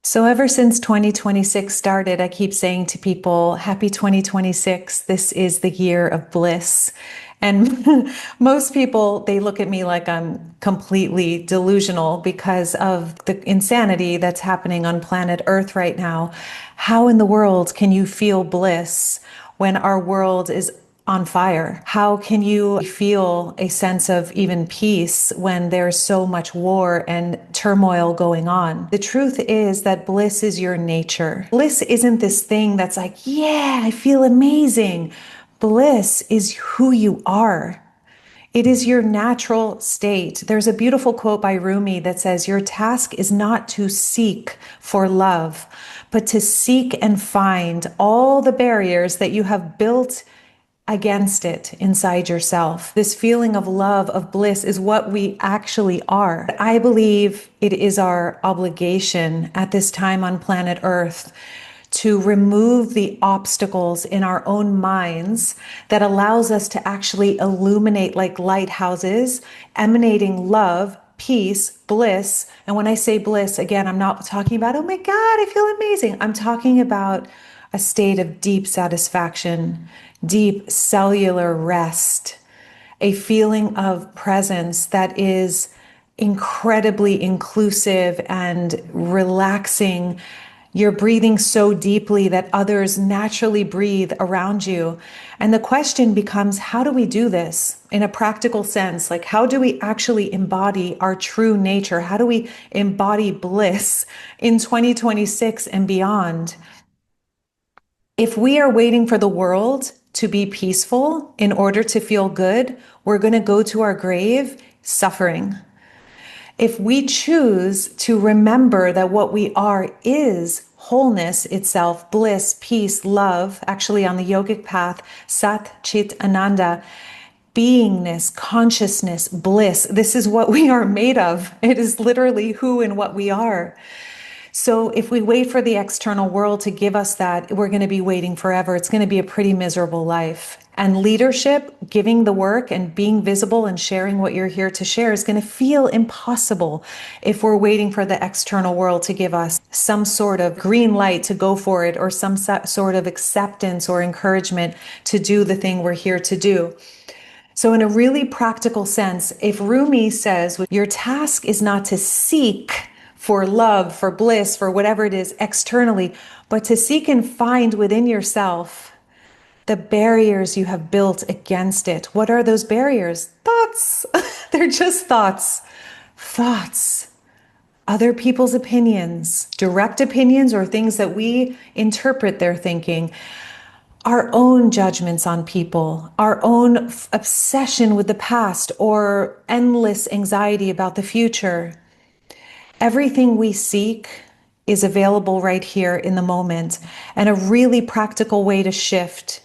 So ever since 2026 started, I keep saying to people, happy 2026. This is the year of bliss. And most people, they look at me like I'm completely delusional because of the insanity that's happening on planet Earth right now. How in the world can you feel bliss when our world is on fire? How can you feel a sense of even peace when there's so much war and turmoil going on? The truth is that bliss is your nature. Bliss isn't this thing that's like, yeah, I feel amazing. Bliss is who you are. It is your natural state. There's a beautiful quote by Rumi that says, your task is not to seek for love, but to seek and find all the barriers that you have built against it inside yourself. This feeling of love, of bliss is what we actually are. I believe it is our obligation at this time on planet Earth to remove the obstacles in our own minds that allows us to actually illuminate like lighthouses, emanating love, peace, bliss. And when I say bliss, again, I'm not talking about, oh my God, I feel amazing. I'm talking about a state of deep satisfaction, deep cellular rest, a feeling of presence that is incredibly inclusive and relaxing. You're breathing so deeply that others naturally breathe around you. And the question becomes, how do we do this in a practical sense? Like, how do we actually embody our true nature? How do we embody bliss in 2026 and beyond? If we are waiting for the world to be peaceful in order to feel good, we're going to go to our grave suffering. If we choose to remember that what we are is wholeness itself, bliss, peace, love, actually on the yogic path, Sat Chit Ananda, beingness, consciousness, bliss, this is what we are made of. It is literally who and what we are. So if we wait for the external world to give us that, we're going to be waiting forever. It's going to be a pretty miserable life. And leadership, giving the work and being visible and sharing what you're here to share is going to feel impossible if we're waiting for the external world to give us some sort of green light to go for it or some sort of acceptance or encouragement to do the thing we're here to do. So in a really practical sense, if Rumi says your task is not to seek for love, for bliss, for whatever it is externally, but to seek and find within yourself the barriers you have built against it. What are those barriers? Thoughts. They're just thoughts. Thoughts. Other people's opinions, direct opinions or things that we interpret their thinking. Our own judgments on people, our own obsession with the past or endless anxiety about the future. Everything we seek is available right here in the moment. And a really practical way to shift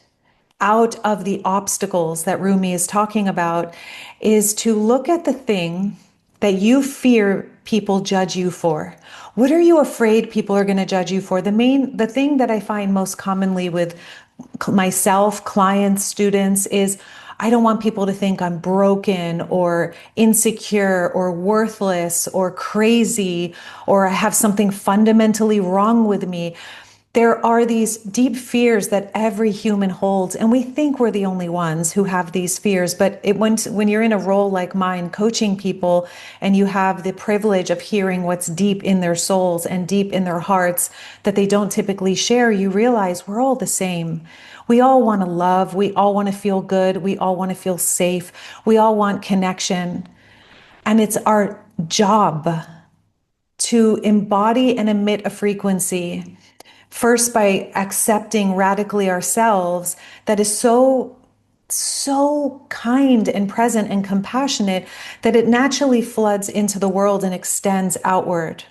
out of the obstacles that Rumi is talking about is to look at the thing that you fear people judge you for. What are you afraid people are going to judge you for? The thing that I find most commonly with myself, clients, students is, I don't want people to think I'm broken or insecure or worthless or crazy or I have something fundamentally wrong with me. There are these deep fears that every human holds, and we think we're the only ones who have these fears. But when you're in a role like mine, coaching people, and you have the privilege of hearing what's deep in their souls and deep in their hearts that they don't typically share, you realize we're all the same. We all want to love. We all want to feel good. We all want to feel safe. We all want connection. And it's our job to embody and emit a frequency, first by accepting radically ourselves that is so kind and present and compassionate that it naturally floods into the world and extends outward.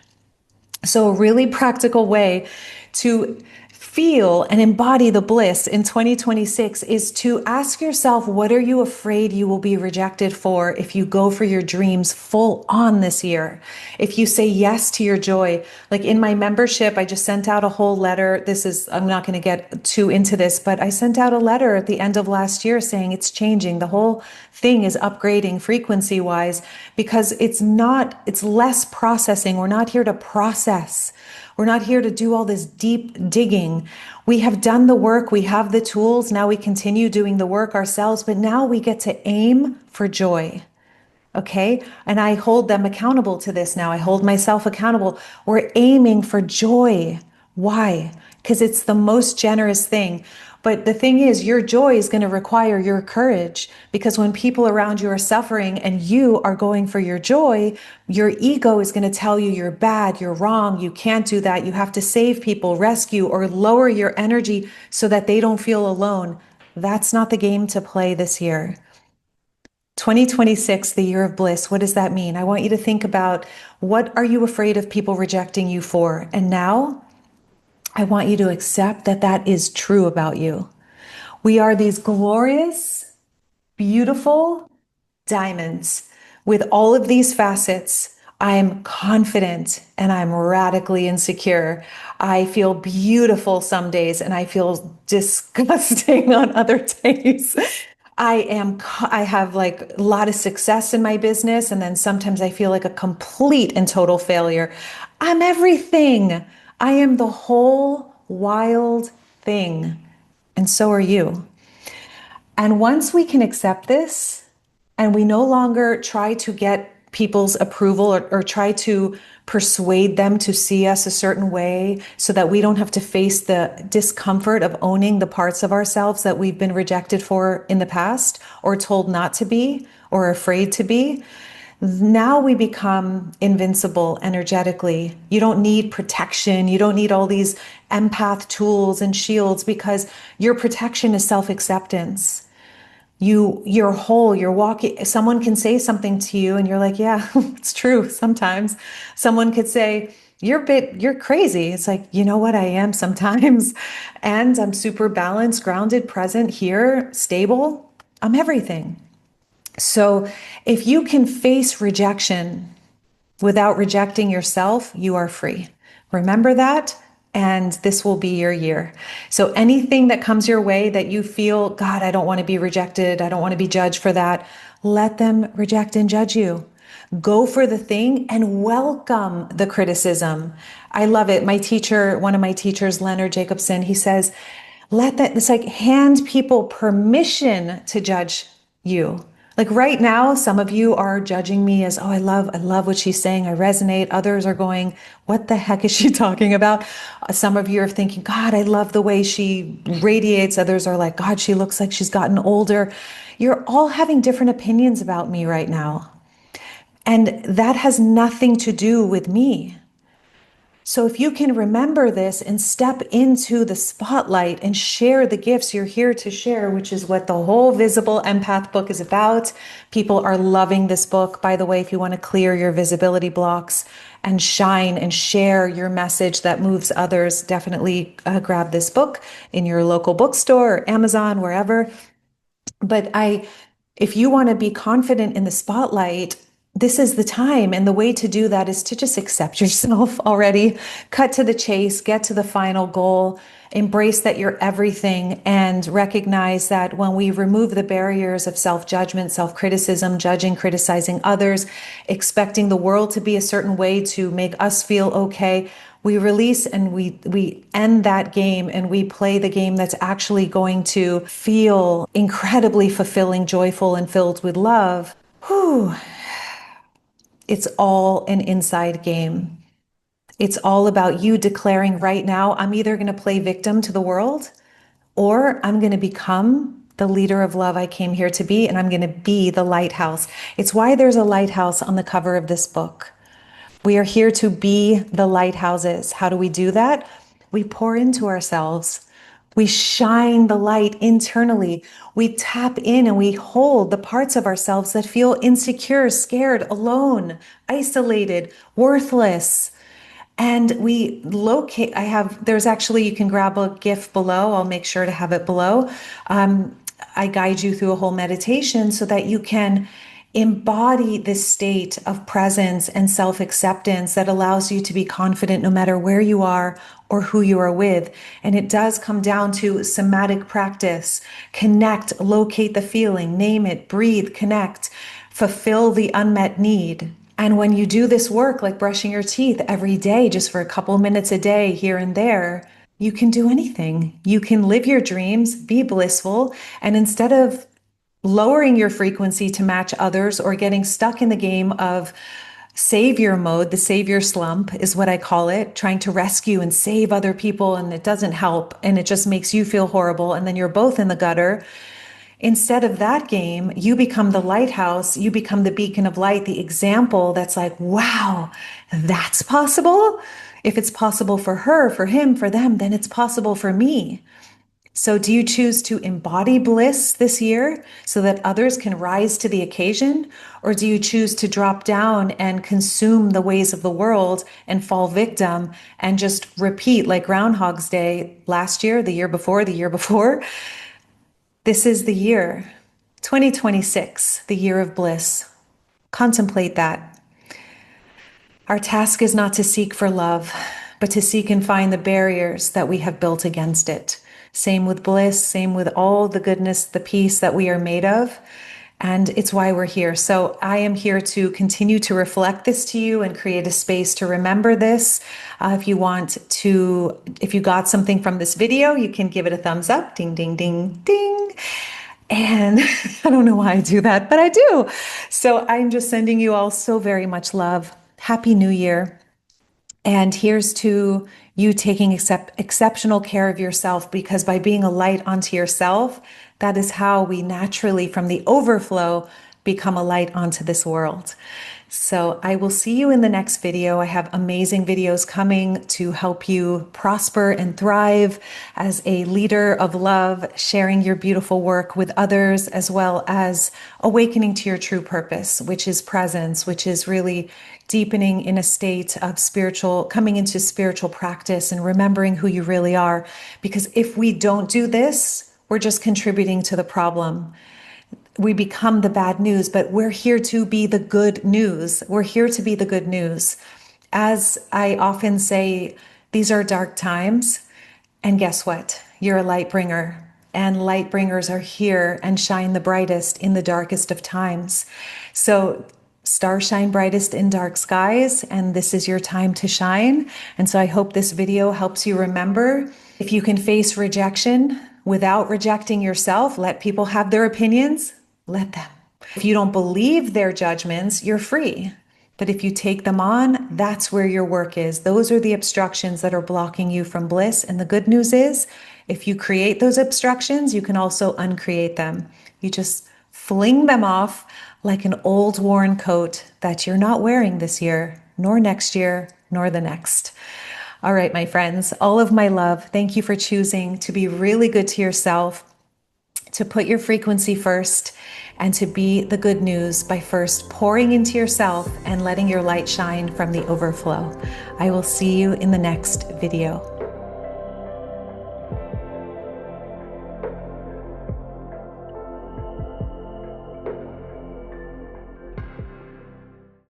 So a really practical way to feel and embody the bliss in 2026 is to ask yourself, what are you afraid you will be rejected for if you go for your dreams full on this year? If you say yes to your joy, like in my membership, I just sent out a whole letter. I'm not going to get too into this, but I sent out a letter at the end of last year saying it's changing. The whole thing is upgrading frequency wise because it's less processing. We're not here to process. We're not here to do all this deep digging. We have done the work. We have the tools. Now we continue doing the work ourselves, but now we get to aim for joy. Okay. And I hold them accountable to this now. I hold myself accountable. We're aiming for joy. Why? Because it's the most generous thing. But the thing is, your joy is going to require your courage, because when people around you are suffering and you are going for your joy, your ego is going to tell you you're bad, you're wrong, you can't do that, you have to save people, rescue, or lower your energy so that they don't feel alone. That's not the game to play this year. 2026, the year of bliss. What does that mean? I want you to think about, what are you afraid of people rejecting you for? And now I want you to accept that that is true about you. We are these glorious, beautiful diamonds with all of these facets. I am confident and I'm radically insecure. I feel beautiful some days and I feel disgusting on other days. I have like a lot of success in my business, and then sometimes I feel like a complete and total failure. I'm everything. I am the whole wild thing. And so are you. And once we can accept this, and we no longer try to get people's approval or try to persuade them to see us a certain way so that we don't have to face the discomfort of owning the parts of ourselves that we've been rejected for in the past, or told not to be, or afraid to be. Now we become invincible energetically. You don't need protection. You don't need all these empath tools and shields, because your protection is self-acceptance. You're whole, you're walking. Someone can say something to you and you're like, yeah, it's true. Sometimes someone could say, you're crazy. It's like, you know what? I am sometimes. And I'm super balanced, grounded, present, here, stable. I'm everything. So if you can face rejection without rejecting yourself, you are free. Remember that. And this will be your year. So anything that comes your way that you feel, God, I don't want to be rejected, I don't want to be judged for that, let them reject and judge you. Go for the thing and welcome the criticism. I love it. My teacher, one of my teachers, Leonard Jacobson, he says, it's like hand people permission to judge you. Like right now, some of you are judging me as, oh, I love what she's saying. I resonate. Others are going, what the heck is she talking about? Some of you are thinking, God, I love the way she radiates. Others are like, God, she looks like she's gotten older. You're all having different opinions about me right now. And that has nothing to do with me. So if you can remember this and step into the spotlight and share the gifts you're here to share, which is what the whole Visible Empath book is about. People are loving this book. By the way, if you want to clear your visibility blocks and shine and share your message that moves others, definitely grab this book in your local bookstore or Amazon, wherever. But if you want to be confident in the spotlight, this is the time. And the way to do that is to just accept yourself already, cut to the chase, get to the final goal, embrace that you're everything, and recognize that when we remove the barriers of self-judgment, self-criticism, judging, criticizing others, expecting the world to be a certain way to make us feel okay, we release and we end that game and we play the game that's actually going to feel incredibly fulfilling, joyful, and filled with love. Whew. It's all an inside game. It's all about you declaring right now, I'm either going to play victim to the world, or I'm going to become the leader of love I came here to be, and I'm going to be the lighthouse. It's why there's a lighthouse on the cover of this book. We are here to be the lighthouses. How do we do that? We pour into ourselves. We shine the light internally. We tap in and we hold the parts of ourselves that feel insecure, scared, alone, isolated, worthless. And we locate, there's actually, you can grab a GIF below. I'll make sure to have it below. I guide you through a whole meditation so that you can embody this state of presence and self-acceptance that allows you to be confident no matter where you are or who you are with. And it does come down to somatic practice. Connect, locate the feeling, name it, breathe, connect, fulfill the unmet need. And when you do this work, like brushing your teeth every day, just for a couple minutes a day here and there, you can do anything. You can live your dreams, be blissful, and instead of lowering your frequency to match others or getting stuck in the game of savior mode, the savior slump is what I call it, trying to rescue and save other people, and it doesn't help and it just makes you feel horrible, and then you're both in the gutter. Instead of that game, you become the lighthouse, you become the beacon of light, the example that's like, wow, that's possible. If it's possible for her, for him, for them, then it's possible for me. So do you choose to embody bliss this year so that others can rise to the occasion? Or do you choose to drop down and consume the ways of the world and fall victim and just repeat like Groundhog's Day last year, the year before, the year before? This is the year, 2026, the year of bliss. Contemplate that. Our task is not to seek for love, but to seek and find the barriers that we have built against it. Same with bliss, same with all the goodness, the peace that we are made of. And it's why we're here. So I am here to continue to reflect this to you and create a space to remember this. If you got something from this video, you can give it a thumbs up. Ding, ding, ding, ding. And I don't know why I do that, but I do. So I'm just sending you all so very much love. Happy New Year. And here's to you taking exceptional care of yourself, because by being a light onto yourself, that is how we naturally, from the overflow, become a light onto this world. So I will see you in the next video. I have amazing videos coming to help you prosper and thrive as a leader of love, sharing your beautiful work with others, as well as awakening to your true purpose, which is presence, which is really deepening in a state of coming into spiritual practice and remembering who you really are. Because if we don't do this, we're just contributing to the problem. We become the bad news, but we're here to be the good news. We're here to be the good news. As I often say, these are dark times. And guess what? You're a light bringer. And light bringers are here and shine the brightest in the darkest of times. So stars shine brightest in dark skies, and this is your time to shine. And so I hope this video helps you remember, if you can face rejection without rejecting yourself, let people have their opinions, let them. If you don't believe their judgments, you're free. But if you take them on, that's where your work is. Those are the obstructions that are blocking you from bliss. And the good news is, if you create those obstructions, you can also uncreate them. You just fling them off like an old worn coat that you're not wearing this year, nor next year, nor the next. All right, my friends, all of my love. Thank you for choosing to be really good to yourself, to put your frequency first, and to be the good news by first pouring into yourself and letting your light shine from the overflow. I will see you in the next video.